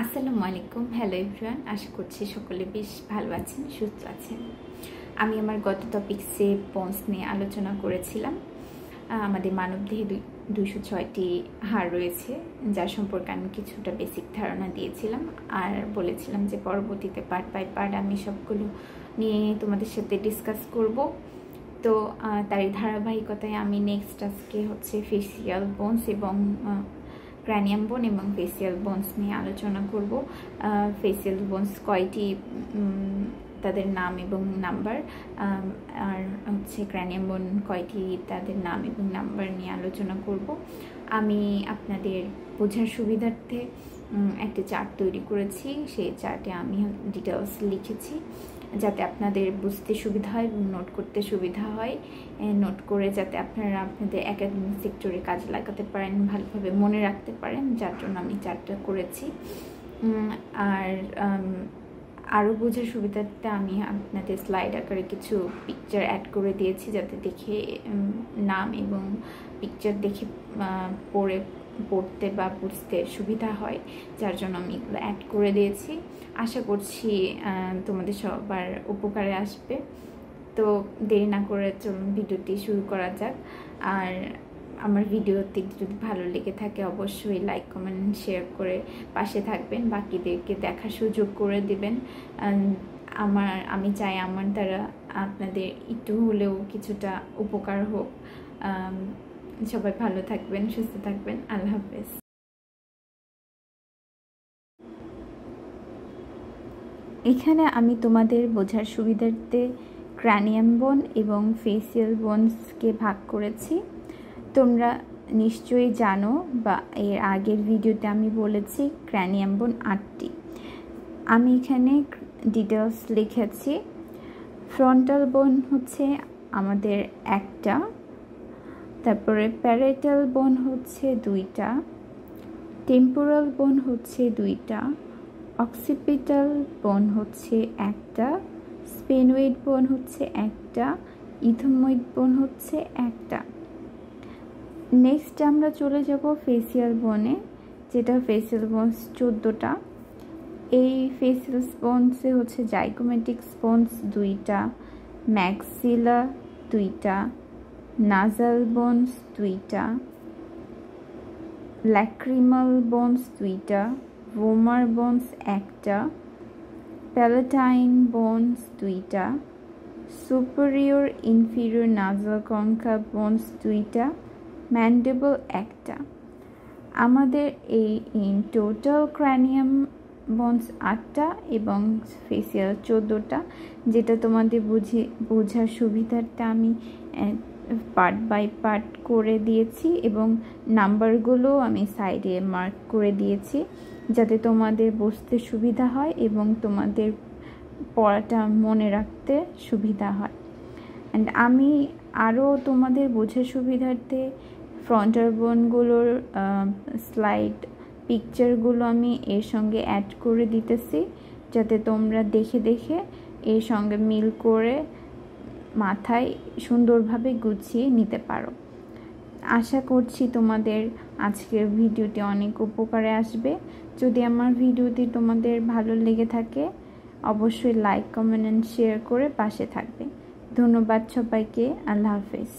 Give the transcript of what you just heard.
আসসালামু আলাইকুম। Hello everyone, আশা করছি সকলে বেশ ভালো আছেন, সুস্থ আছেন। আমি আমার গত টপিক্সে পন্স নিয়ে আলোচনা করেছিলাম। আমাদের মানবদেহে 206টি হাড় রয়েছে, যার সম্পর্কে আমি কিছুটা বেসিক ধারণা দিয়েছিলাম আর বলেছিলাম যে পরবর্তীতে পার্ট বাই পার্ট আমি সবগুলো নিয়ে তোমাদের সাথে ডিসকাস করব। তো তারই ধারাবাহিকতায় আমি নেক্সট আজকে ফেসিয়াল বোনস এবং ক্র্যানিয়াম বোন এবং ফেসিয়াল বোনস নিয়ে আলোচনা করব। ফেসিয়াল বোনস কয়টি, তাদের নাম এবং নাম্বার, আর ক্র্যানিয়াম বোন কয়টি, তাদের নাম এবং নাম্বার নিয়ে আলোচনা করব। আমি আপনাদের বোঝার সুবিধার্থে একটা চার্ট তৈরি করেছি। সেই চার্টে আমি ডিটেলস লিখেছি যাতে আপনাদের বুঝতে সুবিধা হয়, নোট করতে সুবিধা হয়, নোট করে যাতে আপনারা আপনাদের একাডেমিক সেক্টরে কাজে লাগাতে পারেন, ভালোভাবে মনে রাখতে পারেন, যার জন্য আমি চার্টটা করেছি। আর আরও বোঝার সুবিধাতে আমি আপনাদের স্লাইড আকারে কিছু পিকচার অ্যাড করে দিয়েছি যাতে দেখে নাম এবং পিকচার দেখে পড়তে বা বুঝতে সুবিধা হয়, যার জন্য আমি এগুলো অ্যাড করে দিয়েছি। আশা করছি তোমাদের সবার উপকারে আসবে। তো দেরি না করে চলুন ভিডিওটি শুরু করা যাক। আর আমার ভিডিওটি যদি ভালো লেগে থাকে অবশ্যই লাইক, কমেন্ট, শেয়ার করে পাশে থাকবেন, বাকিদেরকে দেখার সুযোগ করে দিবেন। আমি চাই আমার দ্বারা আপনাদের একটু হলেও কিছুটা উপকার হোক। সবাই ভালো থাকবেন, সুস্থ থাকবেন। আল্লাহ হাফেজ। এখানে আমি তোমাদের বোঝার সুবিধার্থে ক্র্যানিয়াম বোন এবং ফেসিয়াল বোনসকে ভাগ করেছি। তোমরা নিশ্চয়ই জানো বা এর আগের ভিডিওতে আমি বলেছি ক্র্যানিয়াম বোন 8টি। আমি এখানে ডিটেলস লিখেছি। ফ্রন্টাল বোন আমাদের একটা, তারপরে প্যারাইটাল বোন 2টা, টেম্পোরাল বোন 2টা, অক্সিপিটাল বোন একটা, স্পেনোয়েড বোন একটা, ইথোময়েড বোন একটা। নেক্সট আমরা চলে যাব ফেসিয়াল বোনে, যেটা ফেসিয়াল বোনস 14টা। এই ফেসিয়াল বোনসে জাইগোমেটিক বোনস 2টা, ম্যাক্সিলা 2টা, নাজাল বোনস 2টা, ল্যাক্রিমাল বোনস 2টা, ভোমার বোনস একটা, প্যালাটাইন বোনস 2টা, superior inferior nasal concha bones 2টা, ম্যান্ডিবল একটা। আমাদের এই টোটাল ক্র্যানিয়াম বোনস 8টা এবং ফেসিয়াল 14টা, যেটা তোমাদের বোঝার সুবিধার্থে আমি পার্ট বাই পার্ট করে দিয়েছি এবং নাম্বারগুলো আমি সাইডে মার্ক করে দিয়েছি যাতে তোমাদের বুঝতে সুবিধা হয় এবং তোমাদের পড়াটা মনে রাখতে সুবিধা হয়। অ্যান্ড আমি আরও তোমাদের বোঝার সুবিধার্থে ফ্রন্টাল বোনগুলোর স্লাইড পিকচারগুলো আমি এর সঙ্গে অ্যাড করে দিতেছি যাতে তোমরা দেখে দেখে এর সঙ্গে মিল করে মাথায় সুন্দরভাবে গুছিয়ে নিতে পারো। আশা করছি তোমাদের আজকের ভিডিওটি অনেক উপকারে আসবে। যদি আমার ভিডিওটি তোমাদের ভালো লেগে থাকে অবশ্যই লাইক, কমেন্ট, শেয়ার করে পাশে থাকবে। ধন্যবাদ সবাইকে। আল্লাহ হাফেজ।